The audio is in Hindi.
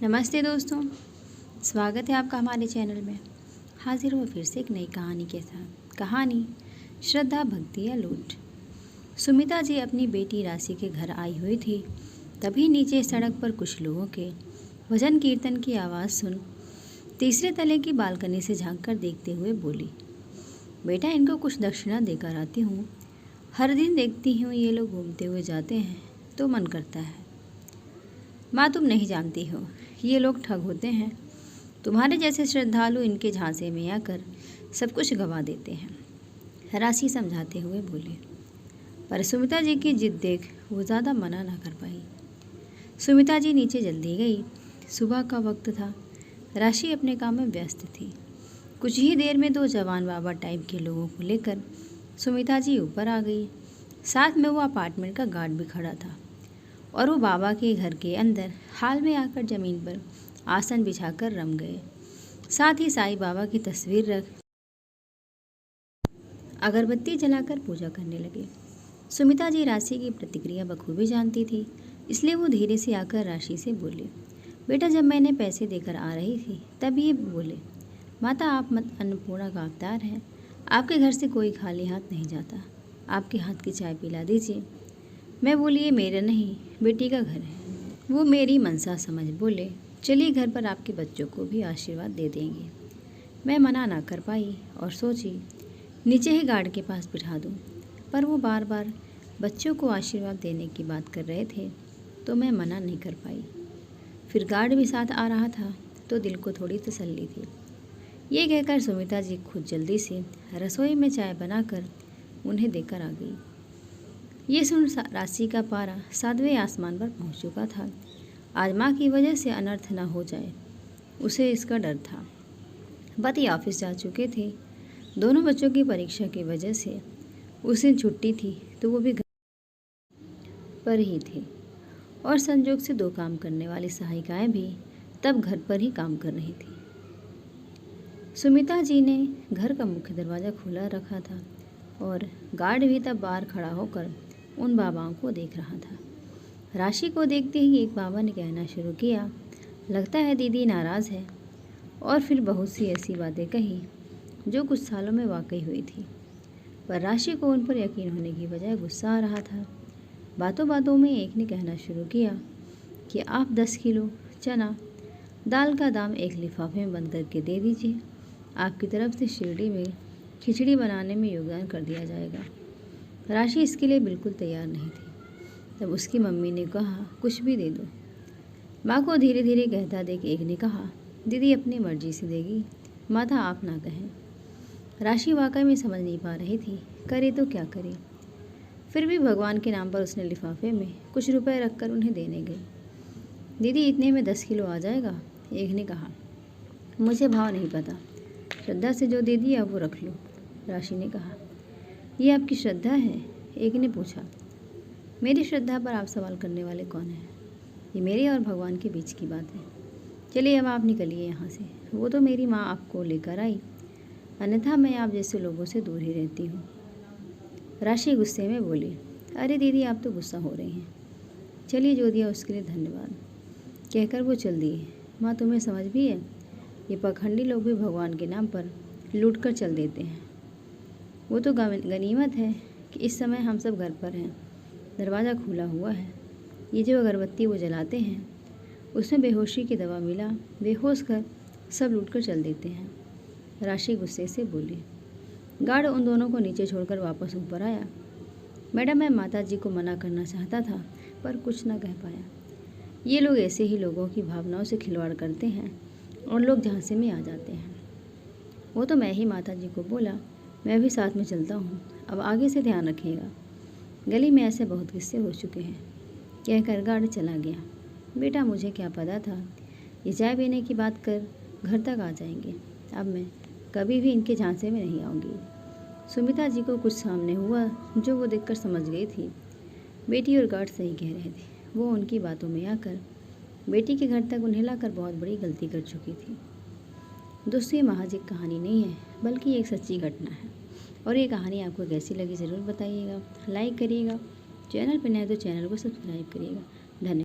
नमस्ते दोस्तों, स्वागत है आपका हमारे चैनल में। हाजिर हुआ फिर से एक नई कहानी के साथ। कहानी श्रद्धा, भक्ति या लूट। सुमिता जी अपनी बेटी राशि के घर आई हुई थी। तभी नीचे सड़क पर कुछ लोगों के भजन कीर्तन की आवाज़ सुन तीसरे तले की बालकनी से झांककर देखते हुए बोली, बेटा इनको कुछ दक्षिणा देकर आती हूँ। हर दिन देखती हूँ ये लोग घूमते हुए जाते हैं तो मन करता है। माँ तुम नहीं जानती हो, ये लोग ठग होते हैं। तुम्हारे जैसे श्रद्धालु इनके झांसे में आकर सब कुछ गंवा देते हैं। राशि समझाते हुए बोली, पर सुमिता जी की जिद देख वो ज़्यादा मना ना कर पाई। सुमिता जी नीचे जल्दी गई। सुबह का वक्त था। राशि अपने काम में व्यस्त थी। कुछ ही देर में दो जवान बाबा टाइप के लोगों को लेकर सुमिता जी ऊपर आ गई। साथ में वो अपार्टमेंट का गार्ड भी खड़ा था और वो बाबा के घर के अंदर हाल में आकर ज़मीन पर आसन बिछाकर रम गए। साथ ही साईं बाबा की तस्वीर रख अगरबत्ती जलाकर पूजा करने लगे। सुमिता जी राशि की प्रतिक्रिया बखूबी जानती थी, इसलिए वो धीरे से आकर राशि से बोले, बेटा जब मैंने पैसे देकर आ रही थी तब ये बोले, माता आप मत अन्नपूर्णा का अवतार हैं, आपके घर से कोई खाली हाथ नहीं जाता, आपके हाथ की चाय पिला दीजिए। मैं बोली ये मेरा नहीं, बेटी का घर है। वो मेरी मनसा समझ बोले, चलिए घर पर आपके बच्चों को भी आशीर्वाद दे देंगे। मैं मना ना कर पाई और सोची नीचे ही गार्ड के पास बिठा दूं, पर वो बार बार बच्चों को आशीर्वाद देने की बात कर रहे थे तो मैं मना नहीं कर पाई। फिर गार्ड भी साथ आ रहा था तो दिल को थोड़ी तसल्ली थी। ये कहकर सुमिता जी खुद जल्दी से रसोई में चाय बनाकर उन्हें देकर आ गई। ये सुन राशि का पारा 7वें आसमान पर पहुंच चुका था। आज माँ की वजह से अनर्थ न हो जाए, उसे इसका डर था। पति ऑफिस जा चुके थे। दोनों बच्चों की परीक्षा की वजह से उस दिन छुट्टी थी तो वो भी घर पर ही थे और संयोग से दो काम करने वाली सहायिकाएं भी तब घर पर ही काम कर रही थी। सुमिता जी ने घर का मुख्य दरवाज़ा खुला रखा था और गार्ड भी तब बाहर खड़ा होकर उन बाबाओं को देख रहा था। राशि को देखते ही एक बाबा ने कहना शुरू किया, लगता है दीदी नाराज़ है। और फिर बहुत सी ऐसी बातें कही जो कुछ सालों में वाकई हुई थी, पर राशि को उन पर यकीन होने की बजाय गुस्सा आ रहा था। बातों बातों में एक ने कहना शुरू किया कि आप 10 किलो चना दाल का दाम एक लिफाफे में बंद करके दे दीजिए, आपकी तरफ से शिरडी में खिचड़ी बनाने में योगदान कर दिया जाएगा। राशि इसके लिए बिल्कुल तैयार नहीं थी। तब उसकी मम्मी ने कहा, कुछ भी दे दो। माँ को धीरे धीरे कहता देख एक ने कहा, दीदी अपनी मर्जी से देगी, माता आप ना कहें। राशि वाकई में समझ नहीं पा रही थी, करे तो क्या करे। फिर भी भगवान के नाम पर उसने लिफाफे में कुछ रुपए रखकर उन्हें देने गई। दीदी इतने में 10 किलो आ जाएगा, एक ने कहा। मुझे भाव नहीं पता, श्रद्धा से जो दे दिया वो रख लो, राशि ने कहा। ये आपकी श्रद्धा है, एक ने पूछा। मेरी श्रद्धा पर आप सवाल करने वाले कौन हैं? ये मेरे और भगवान के बीच की बात है। चलिए अब आप निकलिए यहाँ से। वो तो मेरी माँ आपको लेकर आई, अन्यथा मैं आप जैसे लोगों से दूर ही रहती हूँ। राशि गुस्से में बोली, अरे दीदी आप तो गुस्सा हो रही हैं। चलिए जो दिया उसके लिए धन्यवाद, कहकर वो चल दिए। माँ तुम्हें समझ भी है, ये पाखंडी लोग भी भगवान के नाम पर लूट कर चल देते हैं। वो तो गनीमत है कि इस समय हम सब घर पर हैं, दरवाज़ा खुला हुआ है। ये जो अगरबत्ती वो जलाते हैं उसमें बेहोशी की दवा मिला, बेहोश कर सब लूट कर चल देते हैं। राशि गुस्से से बोली। गार्ड उन दोनों को नीचे छोड़कर वापस ऊपर आया। मैडम मैं माता जी को मना करना चाहता था पर कुछ ना कह पाया। ये लोग ऐसे ही लोगों की भावनाओं से खिलवाड़ करते हैं और लोग झांसे में आ जाते हैं। वो तो मैं ही माता जी को बोला, मैं भी साथ में चलता हूँ, अब आगे से ध्यान रखिएगा। गली में ऐसे बहुत किस्से हो चुके हैं, कहकर गार्ड चला गया। बेटा मुझे क्या पता था ये चाय पीने की बात कर घर तक आ जाएंगे। अब मैं कभी भी इनके झांसे में नहीं आऊँगी। सुमिता जी को कुछ सामने हुआ जो वो देखकर समझ गई थी। बेटी और गार्ड सही कह रहे थे। वो उनकी बातों में आकर बेटी के घर तक उन्हें लाकर बहुत बड़ी गलती कर चुकी थी। दोस्तों ये महज एक कहानी नहीं है बल्कि एक सच्ची घटना है और ये कहानी आपको कैसी लगी ज़रूर बताइएगा। लाइक करिएगा, चैनल पर नए तो चैनल को सब्सक्राइब करिएगा। धन्यवाद।